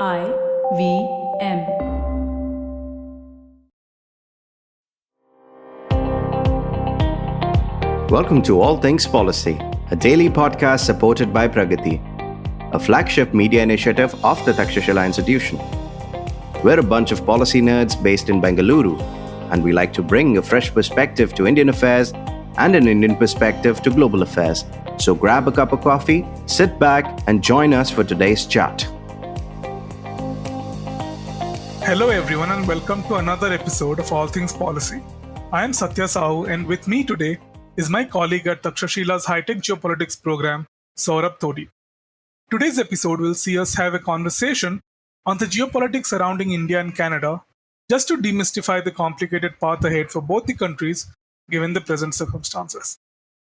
IVM. Welcome to All Things Policy, a daily podcast supported by Pragati, a flagship media initiative of the Takshashila Institution. We're a bunch of policy nerds based in Bengaluru, and we like to bring a fresh perspective to Indian affairs and an Indian perspective to global affairs. So grab a cup of coffee, sit back, and join us for today's chat. Hello, everyone, and welcome to another episode of All Things Policy. I am Satya Sahu, and with me today is my colleague at Takshashila's High-Tech Geopolitics program, Saurabh Todi. Today's episode will see us have a conversation on the geopolitics surrounding India and Canada, just to demystify the complicated path ahead for both the countries given the present circumstances.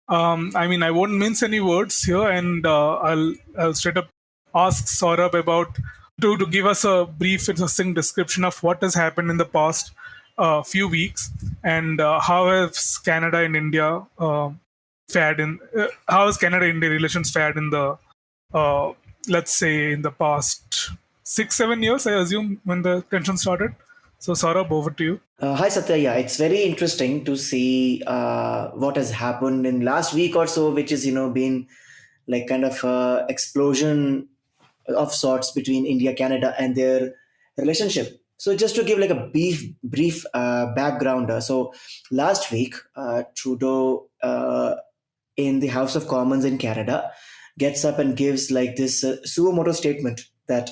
I won't mince any words here, and I'll straight up ask Saurabh about to give us a brief and succinct description of what has happened in the past few weeks, and how has Canada and India fared in how has Canada-India relations fared in the let's say in the past 6-7 years, I assume, when the tension started. So Saurabh, over to you. Hi Satya, yeah, it's very interesting to see what has happened in last week or so, which is been like kind of explosion of sorts between India, Canada, and their relationship. So just to give like a brief background. So last week, Trudeau in the House of Commons in Canada gets up and gives like this suo motu statement that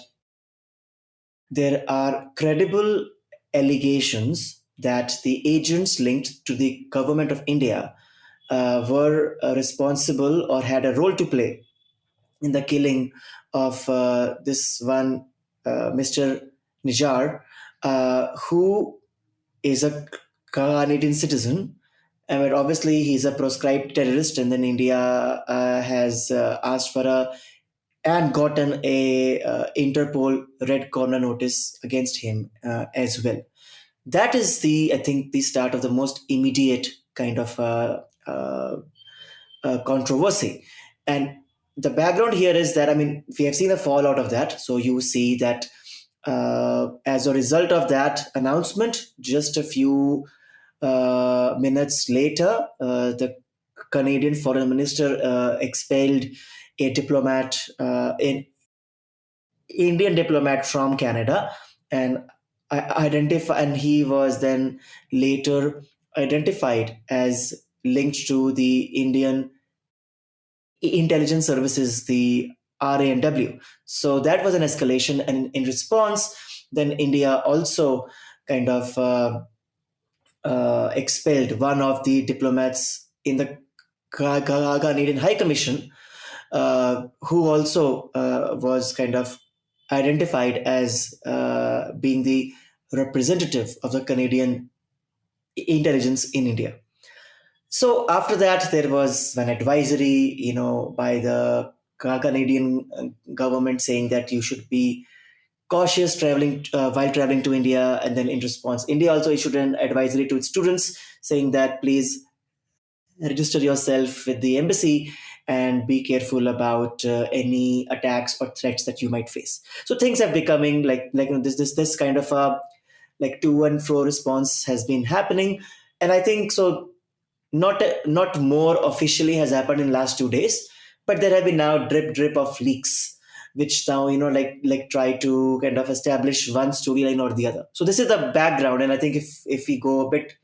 there are credible allegations that the agents linked to the government of India were responsible or had a role to play in the killing of this one Mr. Nijar, who is a Canadian citizen. And obviously, he's a proscribed terrorist, and then India has asked for and gotten a Interpol red corner notice against him as well. That is I think, the start of the most immediate kind of controversy. And the background here is that, we have seen a fallout of that. So you see that as a result of that announcement, just a few minutes later, the Canadian Foreign Minister expelled a diplomat, an Indian diplomat from Canada, and and he was then later identified as linked to the Indian intelligence services, the RANW. So that was an escalation, and in response, then India also kind of expelled one of the diplomats in the Canadian High Commission, who also was kind of identified as being the representative of the Canadian intelligence in India. So after that, there was an advisory, by the Canadian government saying that you should be cautious traveling while traveling to India. And then in response, India also issued an advisory to its students saying that please register yourself with the embassy and be careful about any attacks or threats that you might face. So things have becoming this kind of a like to and fro response has been happening, and I think so. Not more officially has happened in last 2 days, but there have been now drip of leaks, which now like try to kind of establish one storyline or the other. So this is the background, and I think if we go a bit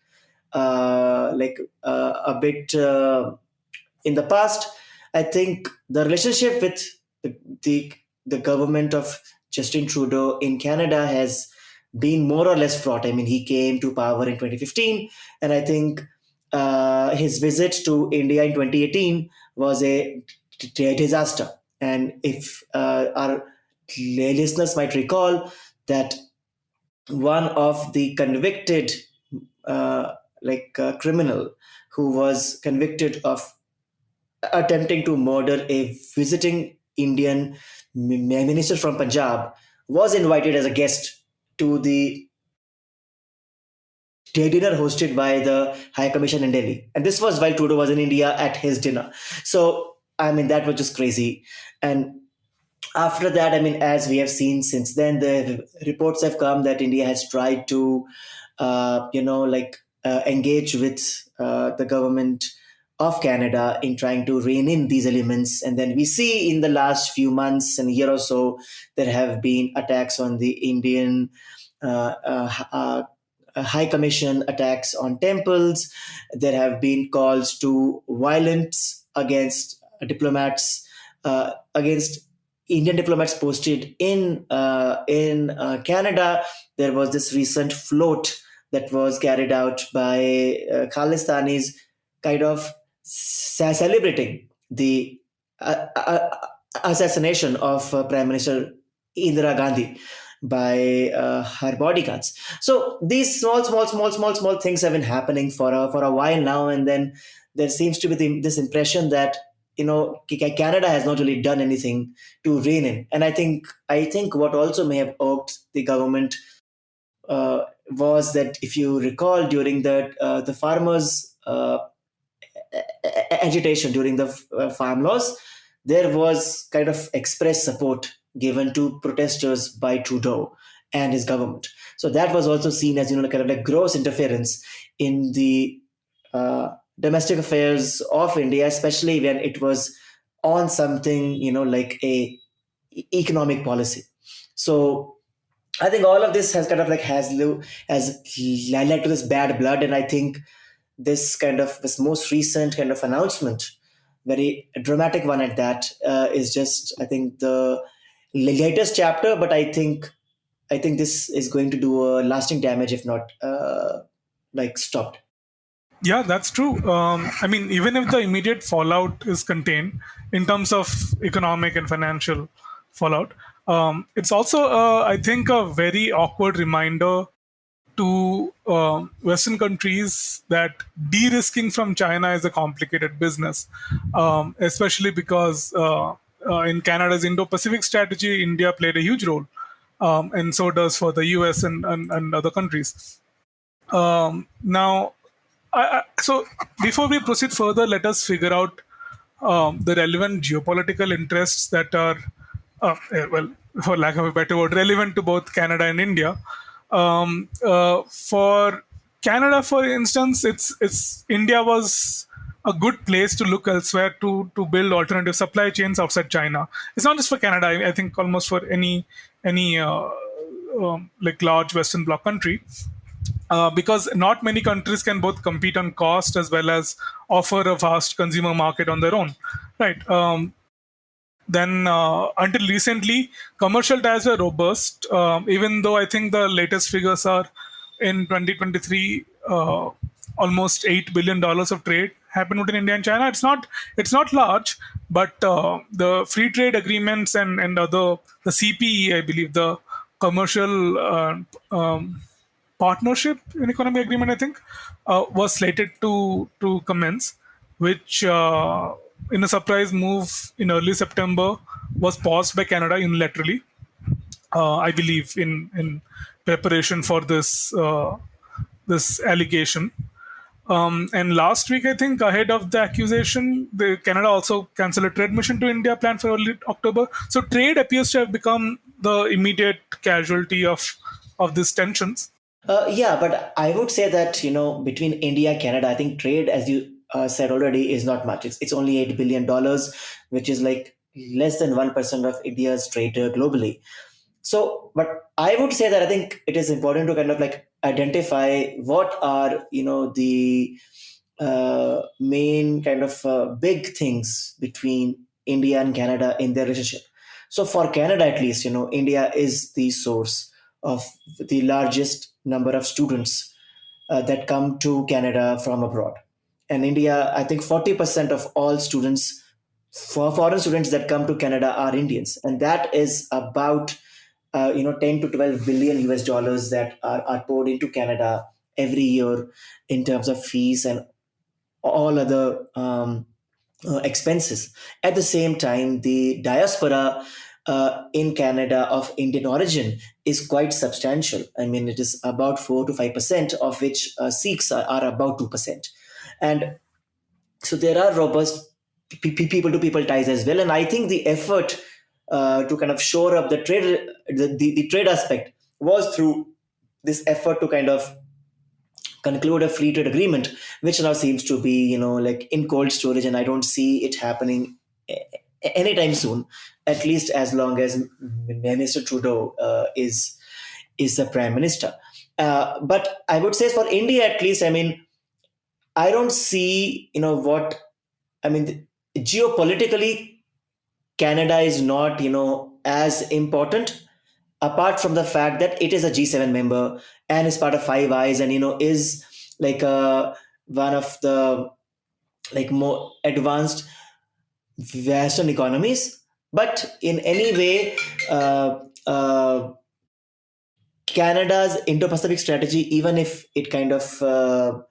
a bit in the past, I think the relationship with the the government of Justin Trudeau in Canada has been more or less fraught. I mean, he came to power in 2015, and I think his visit to India in 2018 was a disaster. And if our listeners might recall that one of the convicted criminal who was convicted of attempting to murder a visiting Indian minister from Punjab was invited as a guest to the dinner hosted by the High Commission in Delhi. And this was while Trudeau was in India at his dinner. So, that was just crazy. And After that, I mean, as we have seen since then, the reports have come that India has tried to, engage with the government of Canada in trying to rein in these elements. And then we see in the last few months and year or so, there have been attacks on the Indian High Commission, attacks on temples. There have been calls to violence against diplomats, against Indian diplomats posted in Canada. There was this recent float that was carried out by Khalistanis, kind of celebrating the assassination of Prime Minister Indira Gandhi by her bodyguards. So these small things have been happening for a while now, and then there seems to be this impression that Canada has not really done anything to rein in. And I think what also may have irked the government was that, if you recall, during the farmers' agitation during the farm laws, there was kind of express support given to protesters by Trudeau and his government. So that was also seen as kind of like gross interference in the domestic affairs of India, especially when it was on something like a economic policy. So I think all of this has kind of like has led to this bad blood, and I think this most recent kind of announcement, very dramatic one at that, is just, I think, the latest chapter. But I think this is going to do a lasting damage if not stopped. Yeah, that's true. I mean, even if the immediate fallout is contained in terms of economic and financial fallout, it's also, I think, a very awkward reminder to Western countries that de-risking from China is a complicated business, especially because in Canada's Indo-Pacific strategy, India played a huge role, and so does for the US and other countries. Now, so before we proceed further, let us figure out the relevant geopolitical interests that are, well, for lack of a better word, relevant to both Canada and India. For Canada, for instance, it's India was a good place to look elsewhere to build alternative supply chains outside China. It's not just for Canada. I think almost for any like large Western bloc country. Because not many countries can both compete on cost as well as offer a vast consumer market on their own, right? Then until recently, commercial ties were robust, even though I think the latest figures are in 2023, almost $8 billion of trade happened between India and China. It's not large, but the free trade agreements and other, the CPE, I believe, the commercial partnership and economic agreement, I think, was slated to commence, which in a surprise move in early September was paused by Canada unilaterally. I believe in preparation for this allegation. And last week, I think, ahead of the accusation, Canada also canceled a trade mission to India planned for early October. So trade appears to have become the immediate casualty of these tensions. Yeah, but I would say that between India and Canada, I think trade, as you said already, is not much. It's only $8 billion, which is like less than 1% of India's trade globally. So, but I would say that I think it is important to kind of like identify what are the main kind of big things between India and Canada in their relationship. So for Canada, at least, India is the source of the largest number of students that come to Canada from abroad. And India, I think 40% of all students, for foreign students that come to Canada, are Indians. And that is about 10 to 12 billion US dollars that are poured into Canada every year in terms of fees and all other expenses. At the same time, the diaspora in Canada of Indian origin is quite substantial. I mean, it is about 4 to 5%, of which Sikhs are about 2%. And so there are robust people to people ties as well. And I think the effort to kind of shore up the trade, the trade aspect, was through this effort to kind of conclude a free trade agreement, which now seems to be, like in cold storage, and I don't see it happening anytime soon, at least as long as Minister Trudeau is the Prime Minister. But I would say for India, at least, I mean, I don't see, what I mean. Geopolitically, Canada is not, as important, apart from the fact that it is a G7 member and is part of Five Eyes, and is like one of the like more advanced Western economies. But in any way, uh, uh, Canada's Indo-Pacific strategy, even if it kind of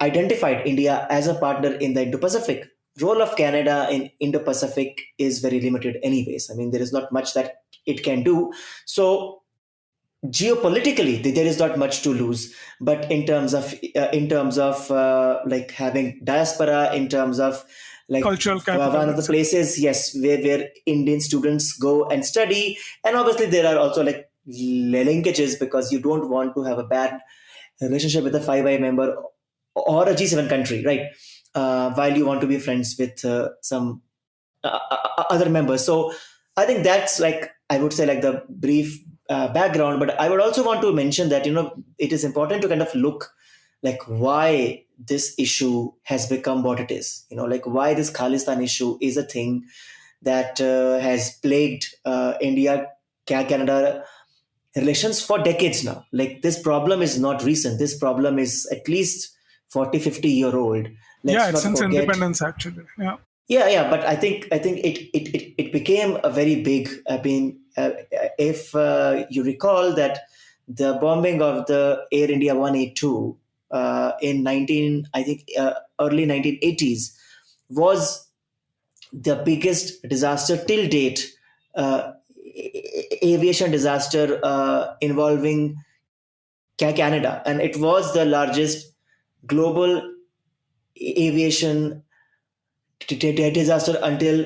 identified India as a partner in the Indo-Pacific, role of Canada in Indo-Pacific is very limited anyways. I mean, there is not much that it can do. So geopolitically, there is not much to lose. But in terms of like having diaspora, in terms of like Cultural capital, one of the etc. places, yes, where Indian students go and study, and obviously there are also like linkages, because you don't want to have a bad relationship with a Five Eye member or a G7 country, right? While you want to be friends with some other members. So I think that's like, I would say, like the brief background. But I would also want to mention that it is important to kind of look like why this issue has become what it is. Like why this Khalistan issue is a thing that has plagued India Canada relations for decades now. Like this problem is not recent. This problem is at least 40-50 year old. Yeah, Let's it's not since forget. independence actually. Yeah. Yeah, but I think it became a very big. I mean, if you recall that the bombing of the Air India 182 in 19, I think early 1980s, was the biggest disaster till date, aviation disaster involving Canada, and it was the largest global aviation disaster until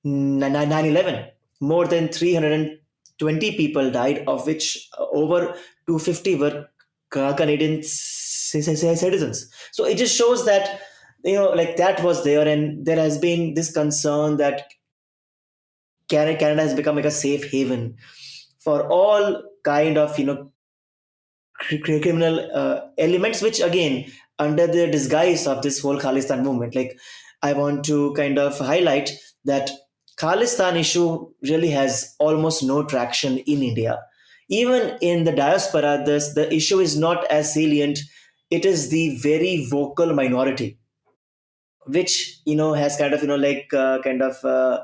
9/11. More than 320 people died, of which over 250 were Canadian citizens. So it just shows that, like that was there, and there has been this concern that Canada has become like a safe haven for all kind of criminal elements, which again, under the disguise of this whole Khalistan movement, like I want to kind of highlight that Khalistan issue really has almost no traction in India. Even in the diaspora, the issue is not as salient. It is the very vocal minority which has kind of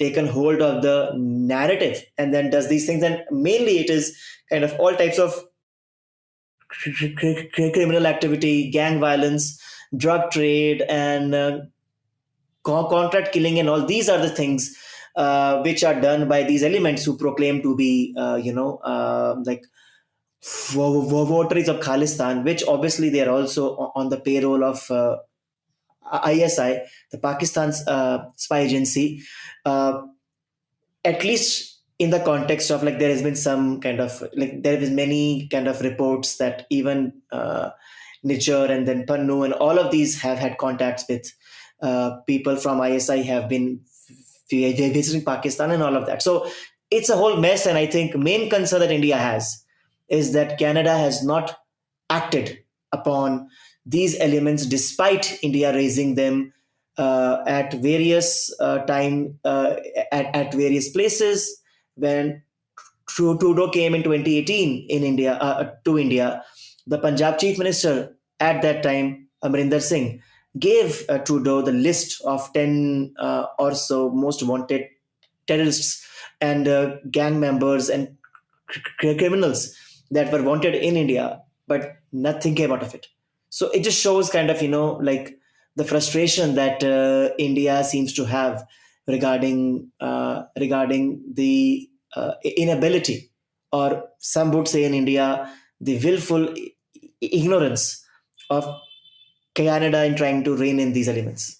taken hold of the narrative and then does these things. And mainly it is kind of all types of criminal activity, gang violence, drug trade, and contract killing, and all these are the things which are done by these elements who proclaim to be, like votaries of Khalistan, which obviously they are also on the payroll of ISI, the Pakistan's spy agency. Uh, at least in the context of, like, there has been some kind of, like, there is many kind of reports that even Niger and then Pannu and all of these have had contacts with people from ISI, have been visiting Pakistan and all of that. So it's a whole mess, and I think main concern that India has is that Canada has not acted upon these elements despite India raising them at various at various places. When Trudeau came in 2018 in India to India, the Punjab Chief Minister at that time, Amrinder Singh, gave Trudeau the list of 10 or so most wanted terrorists and gang members and criminals that were wanted in India, but nothing came out of it. So it just shows kind of, like the frustration that India seems to have regarding the inability, or some would say in India, the willful ignorance of Canada in trying to rein in these elements.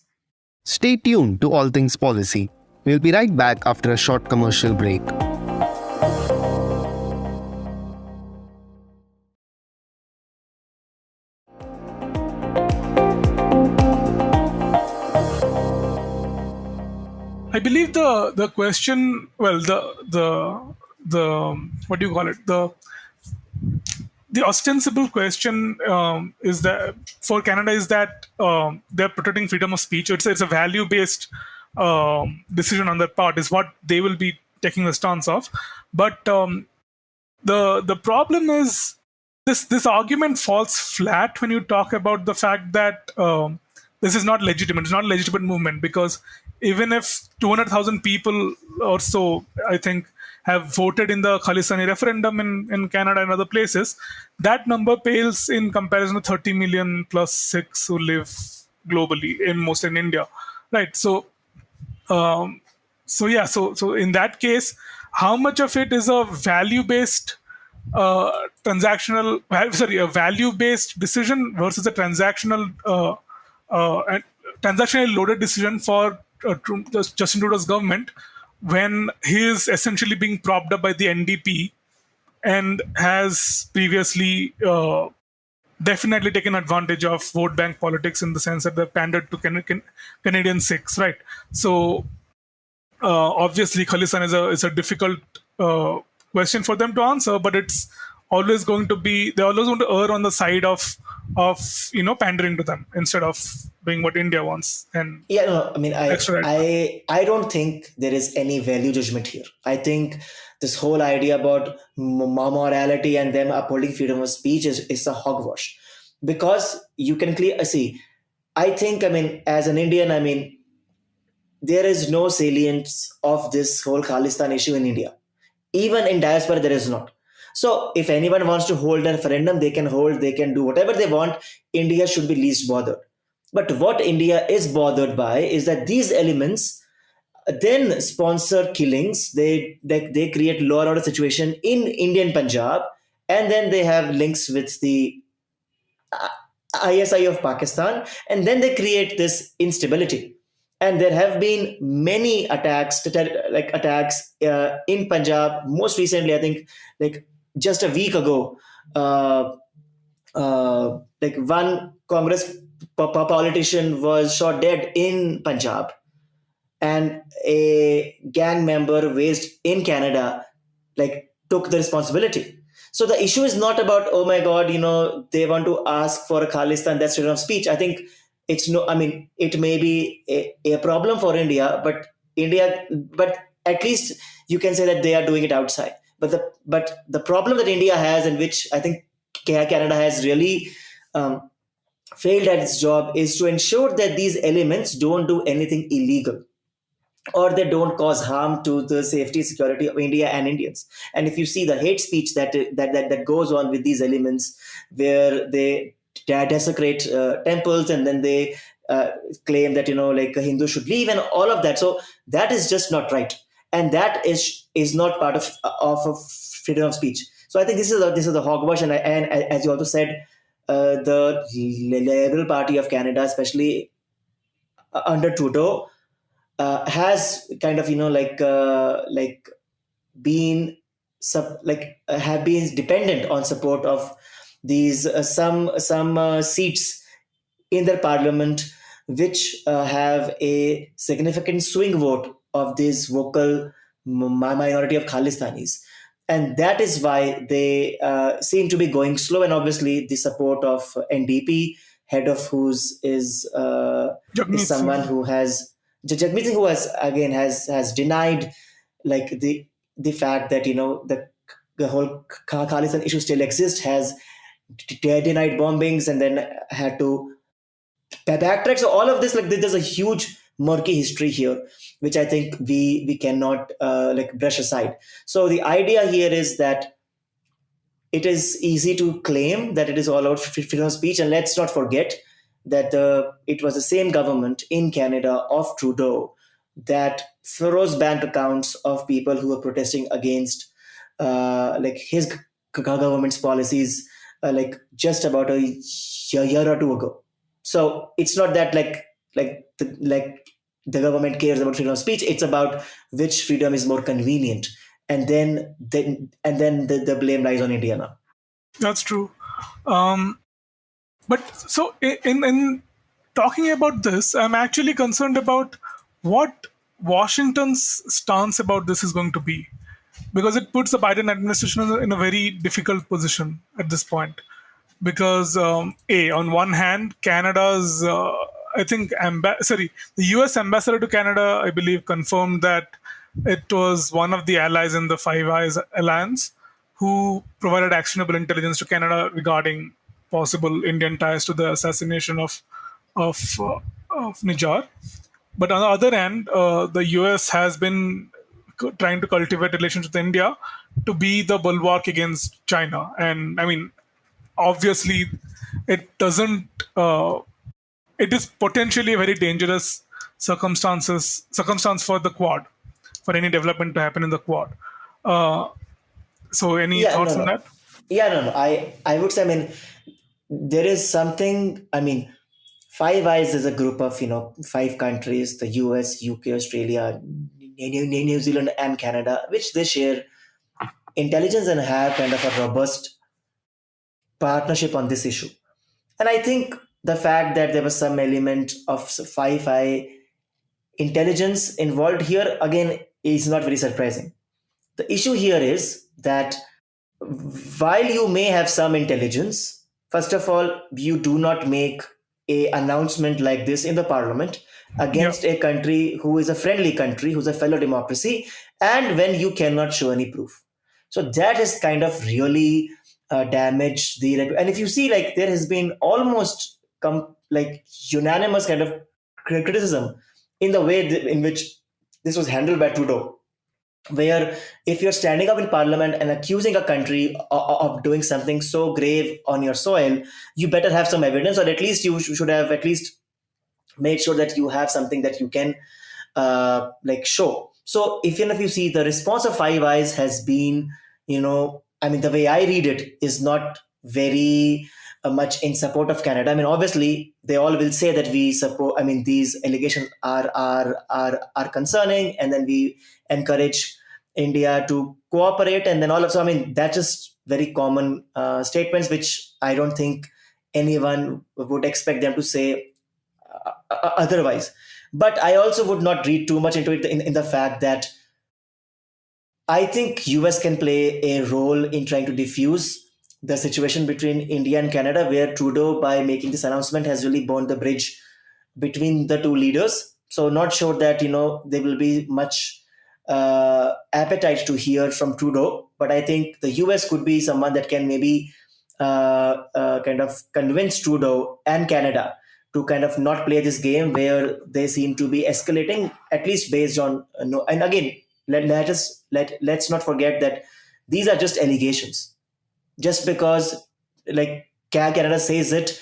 Stay tuned to All Things Policy, We'll be right back after a short commercial break. I believe the question, well, the what do you call it? The ostensible question is that for Canada is that they're protecting freedom of speech. It's a value based decision on their part is what they will be taking the stance of. But the problem is this argument falls flat when you talk about the fact that this is not legitimate. It's not a legitimate movement because even if 200,000 people or so, I think, have voted in the Khalistani referendum in Canada and other places, that number pales in comparison to 30 million plus 6 who live globally, in most in India, right? Um, so in that case, how much of it is a value based a value based decision versus a and transactionally loaded decision for Justin Trudeau's government, when he is essentially being propped up by the NDP and has previously definitely taken advantage of vote bank politics in the sense that they've pandered to Canadian six, right? So obviously, Khalistan is a difficult question for them to answer, but it's always going to be they're always going to err on the side of pandering to them instead of doing what India wants. And Yeah, no, I mean, extra. I don't think there is any value judgment here. I think this whole idea about morality and them upholding freedom of speech is a hogwash, because you can clearly see. I think, I mean, as an Indian, I mean, there is no salience of this whole Khalistan issue in India. Even in diaspora, there is not. So if anyone wants to hold a referendum, they can hold, they can do whatever they want. India should be least bothered. But what India is bothered by is that these elements then sponsor killings. They create law and order situation in Indian Punjab, and then they have links with the ISI of Pakistan, and then they create this instability. And there have been many attacks, attacks in Punjab. Most recently, I think, like just a week ago, like one Congress politician was shot dead in Punjab, and a gang member based in Canada like took the responsibility. So the issue is not about, oh my god, they want to ask for a Khalistan, that's freedom of speech. I think it's no, I mean, it may be a problem for India, but at least you can say that they are doing it outside. But the problem that India has, and which I think Canada has really failed at its job, is to ensure that these elements don't do anything illegal, or they don't cause harm to the safety security of India and Indians. And if you see the hate speech that goes on with these elements, where they desecrate temples, and then they claim that like a Hindu should leave and all of that, so that is just not right, and that is not part of freedom of speech. So I think this is the hogwash, and as you also said, the Liberal Party of Canada, especially under Trudeau, has kind of been have been dependent on support of these some seats in their parliament, which have a significant swing vote of this vocal minority of Khalistanis. And that is why they seem to be going slow. And obviously, the support of NDP, head of whose is someone who has Jagmeet Singh, who has denied like the fact that the whole Khalistan issue still exists, has denied bombings, and then had to backtrack. So all of this, like, there's a huge murky history here, which I think we cannot brush aside. So the idea here is that it is easy to claim that it is all about freedom of speech, and let's not forget that it was the same government in Canada of Trudeau that froze bank accounts of people who were protesting against his government's policies, just about a year or two ago. So it's not that like the government cares about freedom of speech. It's about which freedom is more convenient, and then the blame lies on India now. That's true. Um, but so in talking about this, I'm actually concerned about what Washington's stance about this is going to be, because it puts the Biden administration in a very difficult position at this point. Because on one hand, Canada's I think the U.S. ambassador to Canada, I believe, confirmed that it was one of the allies in the Five Eyes alliance who provided actionable intelligence to Canada regarding possible Indian ties to the assassination of, uh, of Nijar. But on the other hand, the US has been trying to cultivate relations with India to be the bulwark against China. And I mean, obviously, it doesn't. It is potentially a very dangerous circumstance for the Quad, for any development to happen in the Quad. Uh, so, any Yeah, thoughts no, on no. that? Yeah, no, no. I would say, I mean, there is something, I mean, Five Eyes is a group of, five countries, the US, UK, Australia, New Zealand, and Canada, which they share intelligence and have kind of a robust partnership on this issue. And I think the fact that there was some element of Five Eye intelligence involved here, again, is not very surprising. The issue here is that while you may have some intelligence, first of all, you do not make a announcement like this in the parliament Yeah. against a country who is a friendly country, who's a fellow democracy, and when you cannot show any proof. So that has kind of really damaged the. And if you see, like, there has been almost like unanimous kind of criticism in the way in which this was handled by Trudeau, where if you're standing up in parliament and accusing a country of doing something so grave on your soil, you better have some evidence, or at least you should have at least made sure that you have something that you can like show. So even if you see, the response of Five Eyes has been, I mean, the way I read it is not very much in support of Canada. I mean, obviously they all will say that we support, I mean, these allegations are concerning, and then we encourage India to cooperate, and then all of, so I mean, that's just very common statements which I don't think anyone would expect them to say otherwise. But I also would not read too much into it in the fact that I think US can play a role in trying to diffuse the situation between India and Canada, where Trudeau, by making this announcement, has really burned the bridge between the two leaders. So not sure that there will be much appetite to hear from Trudeau, but I think the US could be someone that can maybe kind of convince Trudeau and Canada to kind of not play this game where they seem to be escalating, at least based on no. And again, let's not forget that these are just allegations. Just because, like, Canada says it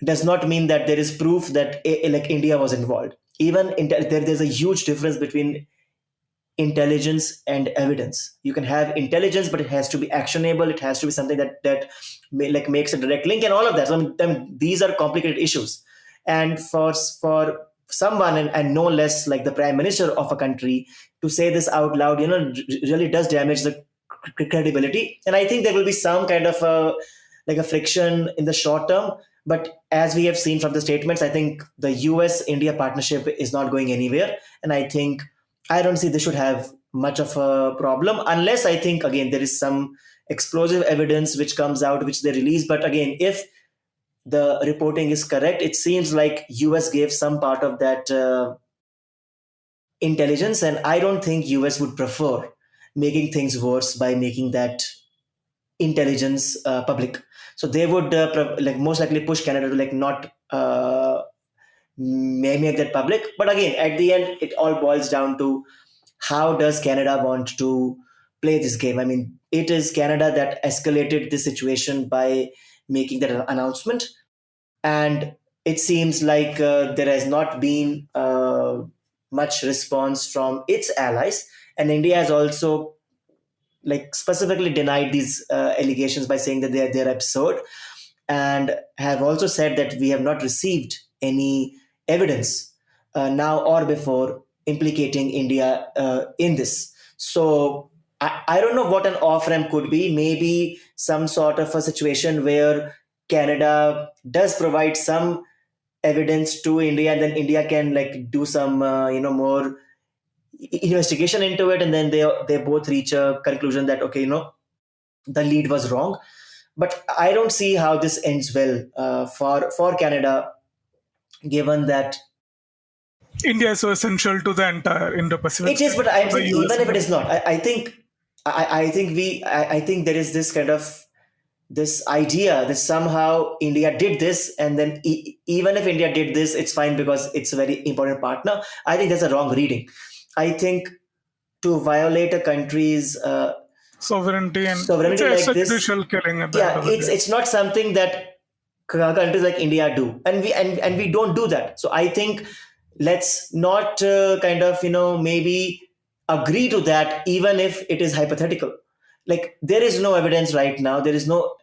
does not mean that there is proof that like India was involved. Even there's a huge difference between intelligence and evidence. You can have intelligence, but it has to be actionable. It has to be something that makes a direct link and all of that. So, I mean, these are complicated issues, and for someone, and no less like the Prime Minister of a country, to say this out loud, really does damage the credibility. And I think there will be some kind of a friction in the short term. But as we have seen from the statements, I think the US India partnership is not going anywhere. And I don't see this should have much of a problem, unless I think, again, there is some explosive evidence which comes out, which they release. But again, if the reporting is correct, it seems like US gave some part of that intelligence, and I don't think US would prefer making things worse by making that intelligence public. So they would like most likely push Canada to like not make that public. But again, at the end, it all boils down to how does Canada want to play this game. I mean, it is Canada that escalated the situation by making that announcement, and it seems like there has not been much response from its allies, and India has also like specifically denied these allegations by saying that they're absurd, and have also said that we have not received any evidence now or before implicating India in this. So I don't know what an off ramp could be. Maybe some sort of a situation where Canada does provide some evidence to India, and then India can like do some more investigation into it, and then they both reach a conclusion that okay, the lead was wrong. But I don't see how this ends well for Canada, given that India is so essential to the entire Indo-Pacific it is. But space, I'm to the saying US even if and it is everything. not, I think there is this kind of this idea that somehow India did this, and then even if India did this, it's fine because it's a very important partner. I think that's a wrong reading. I think to violate a country's Sovereignty, and it's sovereignty a like this, extrajudicial killing at the end yeah, of the it's day. it's not something that countries like India do, and we don't do that. So I think let's not kind of maybe agree to that, even if it is hypothetical. Like there is no evidence right now. There is no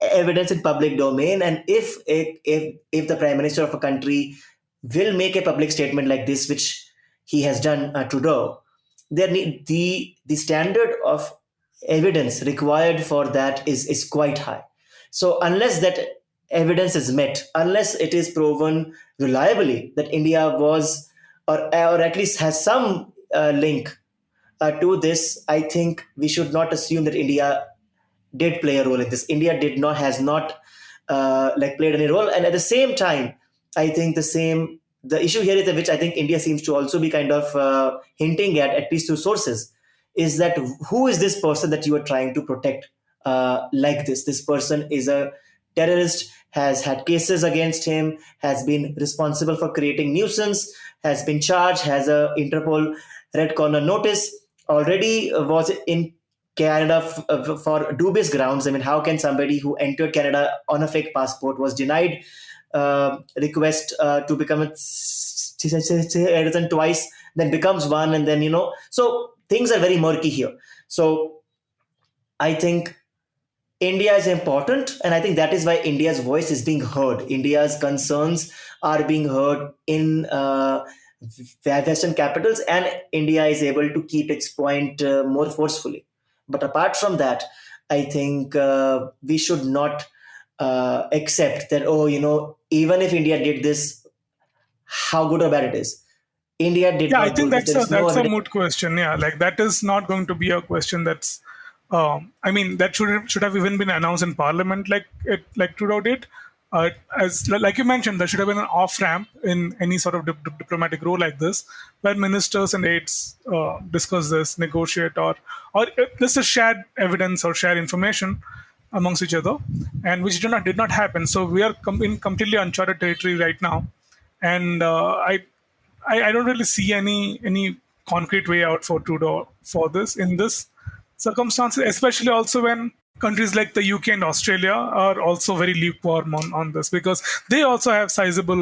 evidence in public domain, and if the prime minister of a country will make a public statement like this, which he has done, Trudeau, the standard of evidence required for that is quite high. So unless that evidence is met, unless it is proven reliably that India was or at least has some link to this, I think we should not assume that India did play a role in this. India did not has not like played any role, and at the same time, I think the issue here is that which I think India seems to also be kind of hinting at least through sources, is that who is this person that you are trying to protect like this? This person is a terrorist, has had cases against him, has been responsible for creating nuisance, has been charged, has a Interpol red corner notice, already was in Canada for dubious grounds. I mean, how can somebody who entered Canada on a fake passport, was denied request to become a citizen twice, then becomes one, and then so things are very murky here. So I think India is important, and I think that is why India's voice is being heard. India's concerns are being heard in Western capitals, and India is able to keep its point more forcefully. But apart from that, I think we should not accept that, oh, even if India did this, how good or bad it is. India did Yeah, I not think do this. that's There a is no that's a evidence. moot question. Yeah, like that is not going to be a question that's. I mean, that should have even been announced in Parliament, like Trudeau did. As like you mentioned, there should have been an off ramp in any sort of diplomatic role like this, where ministers and aides discuss this, negotiate, or this is shared evidence or shared information amongst each other, and which did not happen. So we are in completely uncharted territory right now, and I don't really see any concrete way out for Trudeau for this in this circumstances, especially also when countries like the UK and Australia are also very lukewarm on this, because they also have sizable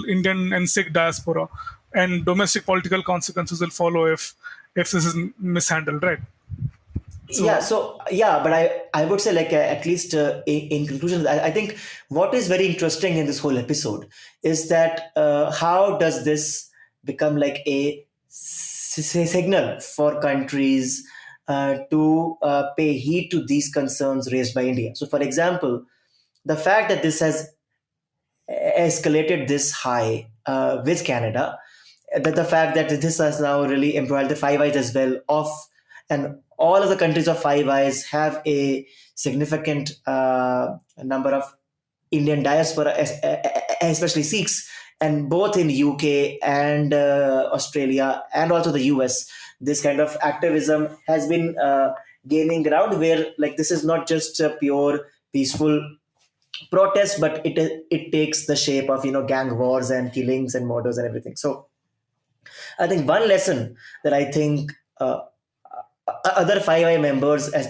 Indian and Sikh diaspora, and domestic political consequences will follow if this is mishandled, right? Yeah, So so yeah, but I would say like at least in conclusion, I think what is very interesting in this whole episode is that how does this become like a signal for countries to pay heed to these concerns raised by India. So for example, the fact that this has escalated this high with Canada, that the fact that this has now really embroiled the Five Eyes as well of, and all of the countries of Five Eyes have a significant number of Indian diaspora, especially Sikhs, and both in UK and Australia and also the US, this kind of activism has been gaining ground, where like this is not just a pure peaceful protest, but it takes the shape of gang wars and killings and murders and everything. So I think one lesson that I think other Five Eye members, as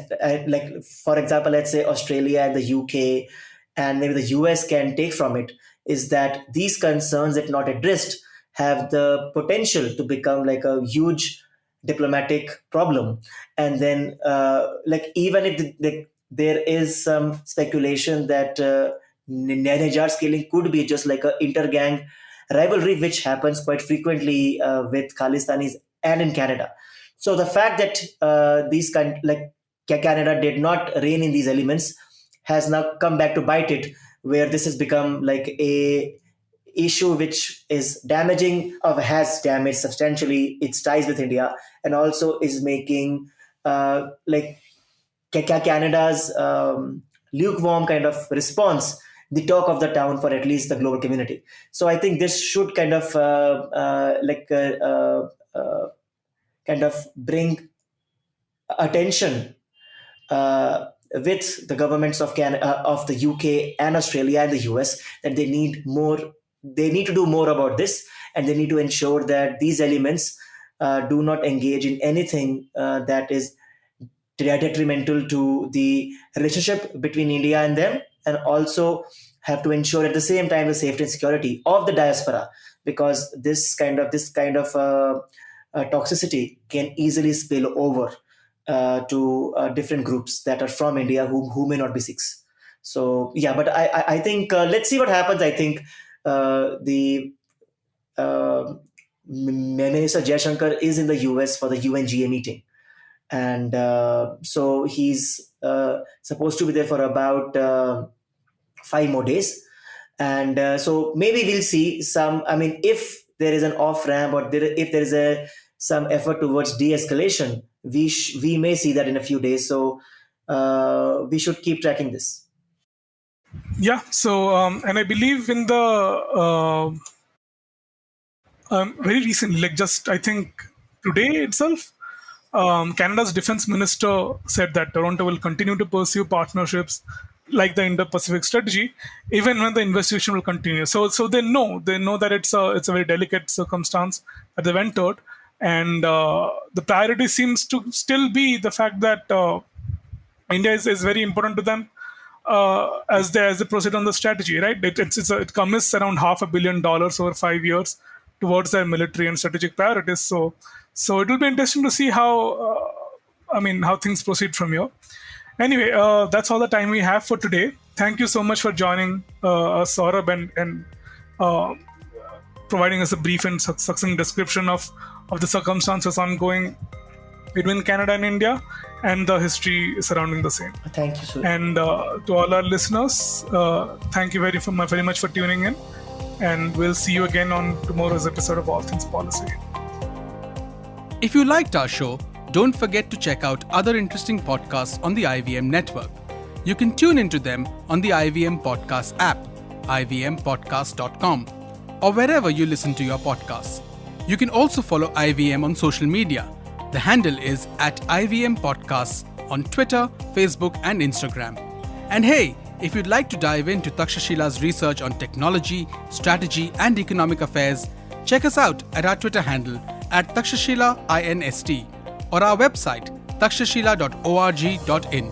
like for example, let's say Australia and the UK and maybe the US can take from it, is that these concerns, if not addressed, have the potential to become like a huge diplomatic problem. And then like even if there is some speculation that Nijar's killing could be just like a intergang rivalry which happens quite frequently with Khalistanis and in Canada. So the fact that Canada did not rein in these elements has now come back to bite it, where this has become like a issue which is damaging or has damaged substantially its ties with India, and also is making Canada's lukewarm kind of response the talk of the town for at least the global community. So I think this should kind of bring attention with the governments of of the UK and Australia and the US, that they need more. They need to do more about this, and they need to ensure that these elements do not engage in anything that is detrimental to the relationship between India and them, and also have to ensure at the same time the safety and security of the diaspora, because this kind of toxicity can easily spill over to different groups that are from India who may not be Sikhs. So yeah, but I think let's see what happens. I think the Minister Jaishankar is in the US for the UNGA meeting, and so he's supposed to be there for about 5 more days, and so maybe we'll see some. I mean, if there is an off ramp, or if there is some effort towards de-escalation, we may see that in a few days. So we should keep tracking this. Yeah. So, and I believe in the very recently, like just I think today itself, Canada's defense minister said that Toronto will continue to pursue partnerships like the Indo-Pacific strategy, even when the investigation will continue. So they know that it's a very delicate circumstance that they've entered, and the priority seems to still be the fact that India is very important to them as they proceed on the strategy, right? It commits around $500 million over 5 years towards their military and strategic priorities. So it will be interesting to see how things proceed from here. Anyway, that's all the time we have for today. Thank you so much for joining us, Saurabh, and providing us a brief and succinct description of the circumstances ongoing between Canada and India and the history surrounding the same. Thank you, sir. And to all our listeners, thank you very much for tuning in. And we'll see you again on tomorrow's episode of All Things Policy. If you liked our show, don't forget to check out other interesting podcasts on the IVM network. You can tune into them on the IVM Podcast app, ivmpodcast.com, or wherever you listen to your podcasts. You can also follow IVM on social media. The handle is @IVM Podcasts on Twitter, Facebook, and Instagram. And hey, if you'd like to dive into Takshashila's research on technology, strategy, and economic affairs, check us out at our Twitter handle @TakshashilaINST or our website takshashila.org.in.